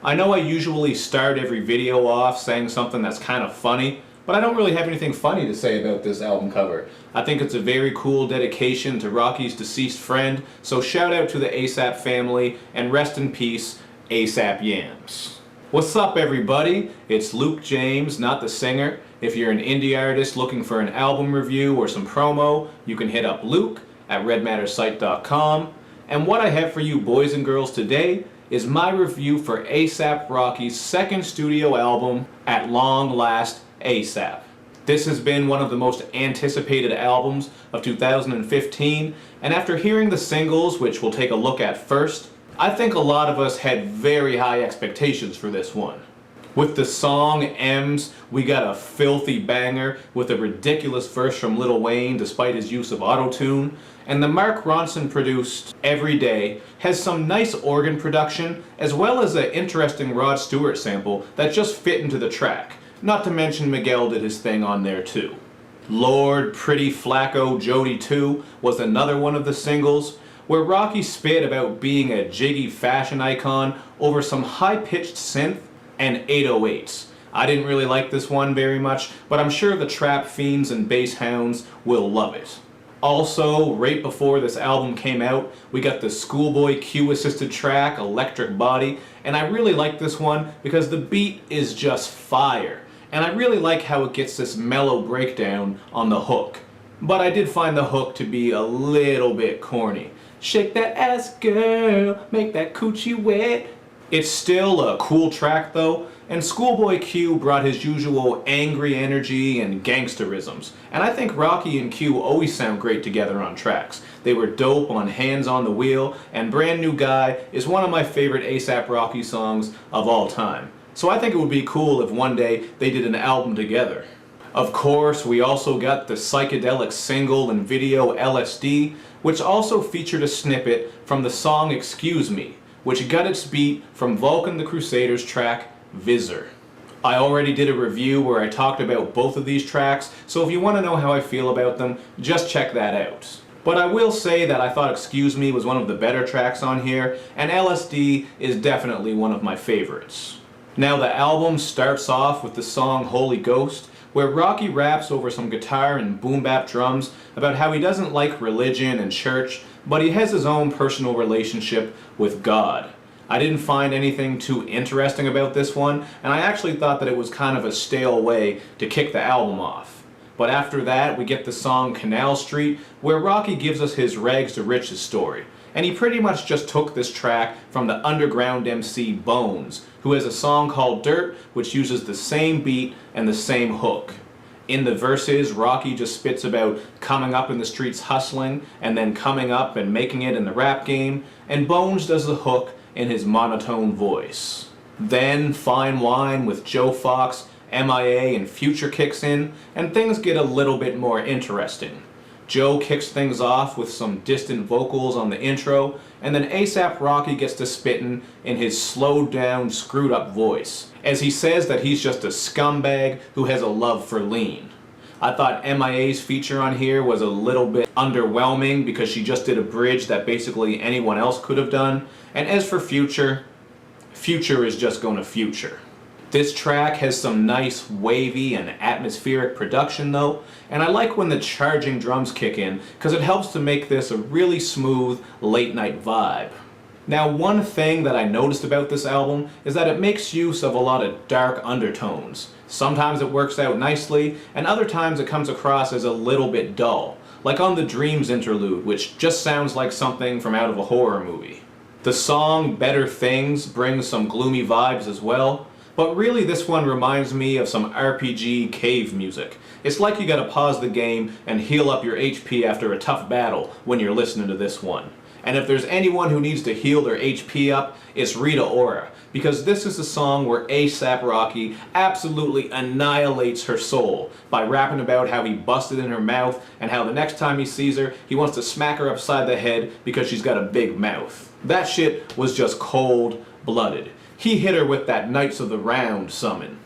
I know I usually start every video off saying something that's kind of funny, but I don't really have anything funny to say about this album cover. I think it's a very cool dedication to Rocky's deceased friend, so shout out to the ASAP family, and rest in peace, ASAP Yams. What's up everybody? It's Luke James, not the singer. If you're an indie artist looking for an album review or some promo, you can hit up Luke at redmattersite.com. And what I have for you boys and girls today is my review for ASAP Rocky's second studio album, At Long Last ASAP. This has been one of the most anticipated albums of 2015, and after hearing the singles, which we'll take a look at first, I think a lot of us had very high expectations for this one. With the song M's, we got a filthy banger with a ridiculous verse from Lil Wayne despite his use of auto-tune, and the Mark Ronson produced Every Day has some nice organ production as well as an interesting Rod Stewart sample that just fit into the track. Not to mention Miguel did his thing on there too. Lord, Pretty Flacco, Jody 2 was another one of the singles, where Rocky spit about being a jiggy fashion icon over some high-pitched synth and 808s. I didn't really like this one very much, but I'm sure the trap fiends and bass hounds will love it. Also, right before this album came out, we got the Schoolboy Q assisted track, Electric Body, and I really like this one because the beat is just fire, and I really like how it gets this mellow breakdown on the hook. But I did find the hook to be a little bit corny. Shake that ass girl, make that coochie wet. It's still a cool track though, and Schoolboy Q brought his usual angry energy and gangsterisms, and I think Rocky and Q always sound great together on tracks. They were dope on Hands on the Wheel, and Brand New Guy is one of my favorite ASAP Rocky songs of all time. So I think it would be cool if one day they did an album together. Of course, we also got the psychedelic single and video LSD, which also featured a snippet from the song Excuse Me, which got its beat from Vulcan the Crusader's track Visor. I already did a review where I talked about both of these tracks, so if you want to know how I feel about them, just check that out. But I will say that I thought Excuse Me was one of the better tracks on here, and LSD is definitely one of my favorites. Now the album starts off with the song Holy Ghost, where Rocky raps over some guitar and boom bap drums about how he doesn't like religion and church, but he has his own personal relationship with God. I didn't find anything too interesting about this one, and I actually thought that it was kind of a stale way to kick the album off. But after that, we get the song Canal Street, where Rocky gives us his rags to riches story. And he pretty much just took this track from the underground MC Bones, who has a song called Dirt, which uses the same beat and the same hook. In the verses, Rocky just spits about coming up in the streets hustling, and then coming up and making it in the rap game, and Bones does the hook in his monotone voice. Then Fine Wine with Joe Fox, MIA, and Future kicks in, and things get a little bit more interesting. Joe kicks things off with some distant vocals on the intro, and then ASAP Rocky gets to spittin' in his slowed down, screwed up voice, as he says that he's just a scumbag who has a love for lean. I thought MIA's feature on here was a little bit underwhelming because she just did a bridge that basically anyone else could have done, and as for Future, Future is just gonna Future. This track has some nice wavy and atmospheric production though, and I like when the charging drums kick in because it helps to make this a really smooth late night vibe. Now one thing that I noticed about this album is that it makes use of a lot of dark undertones. Sometimes it works out nicely, and other times it comes across as a little bit dull, like on the Dreams interlude, which just sounds like something from out of a horror movie. The song Better Things brings some gloomy vibes as well, but really this one reminds me of some RPG cave music. It's like you gotta pause the game and heal up your HP after a tough battle when you're listening to this one. And if there's anyone who needs to heal their HP up, it's Rita Ora, because this is a song where ASAP Rocky absolutely annihilates her soul by rapping about how he busted in her mouth and how the next time he sees her, he wants to smack her upside the head because she's got a big mouth. That shit was just cold-blooded. He hit her with that Knights of the Round summon.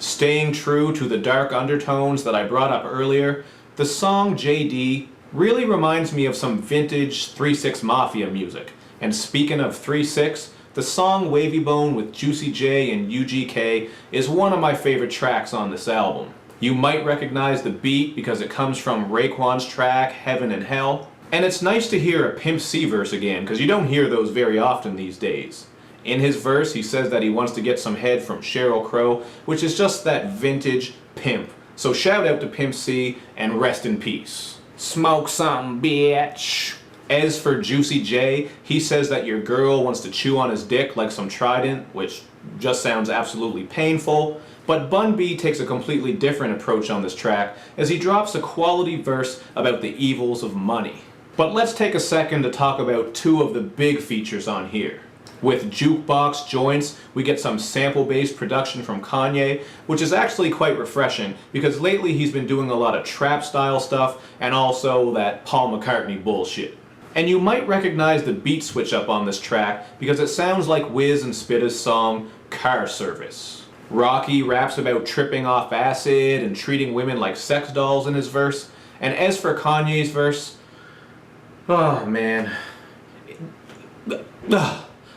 Staying true to the dark undertones that I brought up earlier, the song JD really reminds me of some vintage 3-6 Mafia music. And speaking of 3-6, The song Wavybone with Juicy J and UGK is one of my favorite tracks on this album. You might recognize the beat because it comes from Raekwon's track Heaven and Hell. And it's nice to hear a Pimp C verse again because you don't hear those very often these days. In his verse he says that he wants to get some head from Sheryl Crow, which is just that vintage pimp. So shout out to Pimp C and rest in peace. Smoke something, bitch. As for Juicy J, he says that your girl wants to chew on his dick like some Trident, which just sounds absolutely painful. But Bun B takes a completely different approach on this track as he drops a quality verse about the evils of money. But let's take a second to talk about two of the big features on here. With Jukebox Joints, we get some sample-based production from Kanye, which is actually quite refreshing because lately he's been doing a lot of trap-style stuff and also that Paul McCartney bullshit. And you might recognize the beat switch up on this track because it sounds like Wiz and Spitta's song Car Service. Rocky raps about tripping off acid and treating women like sex dolls in his verse. And as for Kanye's verse, oh man,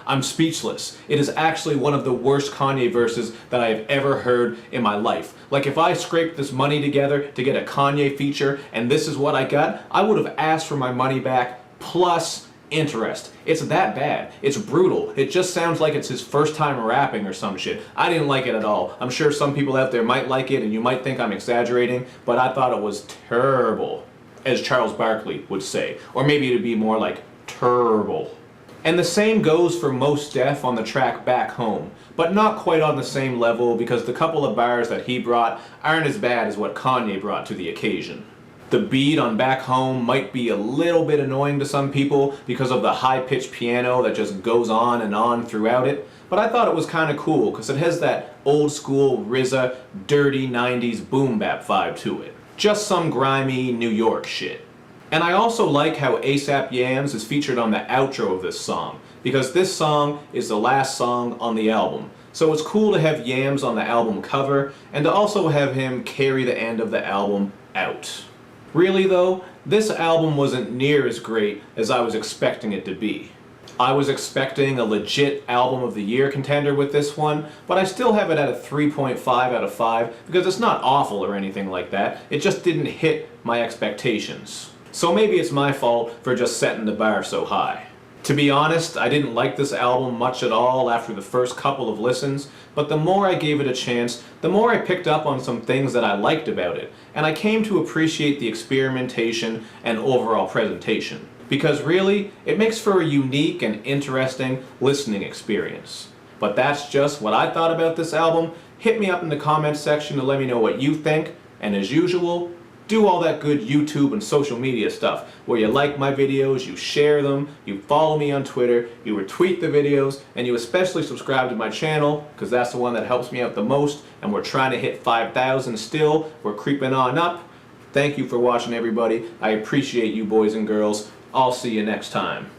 I'm speechless. It is actually one of the worst Kanye verses that I have ever heard in my life. Like if I scraped this money together to get a Kanye feature and this is what I got, I would have asked for my money back plus interest. It's that bad. It's brutal. It just sounds like it's his first time rapping or some shit. I didn't like it at all. I'm sure some people out there might like it and you might think I'm exaggerating, but I thought it was terrible, as Charles Barkley would say. Or maybe it'd be more like terrible. And the same goes for Mos Def on the track Back Home, but not quite on the same level because the couple of bars that he brought aren't as bad as what Kanye brought to the occasion. The beat on Back Home might be a little bit annoying to some people because of the high-pitched piano that just goes on throughout it, but I thought it was kind of cool because it has that old-school RZA, dirty 90s boom-bap vibe to it. Just some grimy New York shit. And I also like how ASAP Yams is featured on the outro of this song, because this song is the last song on the album. So it's cool to have Yams on the album cover, and to also have him carry the end of the album out. Really though, this album wasn't near as great as I was expecting it to be. I was expecting a legit album of the year contender with this one, but I still have it at a 3.5 out of 5 because it's not awful or anything like that, it just didn't hit my expectations. So maybe it's my fault for just setting the bar so high. To be honest, I didn't like this album much at all after the first couple of listens, but the more I gave it a chance, the more I picked up on some things that I liked about it, and I came to appreciate the experimentation and overall presentation. Because really, it makes for a unique and interesting listening experience. But that's just what I thought about this album. Hit me up in the comments section to let me know what you think, and as usual, do all that good YouTube and social media stuff, where you like my videos, you share them, you follow me on Twitter, you retweet the videos, and you especially subscribe to my channel, because that's the one that helps me out the most, and we're trying to hit 5,000 still. We're creeping on up. Thank you for watching, everybody. I appreciate you boys and girls. I'll see you next time.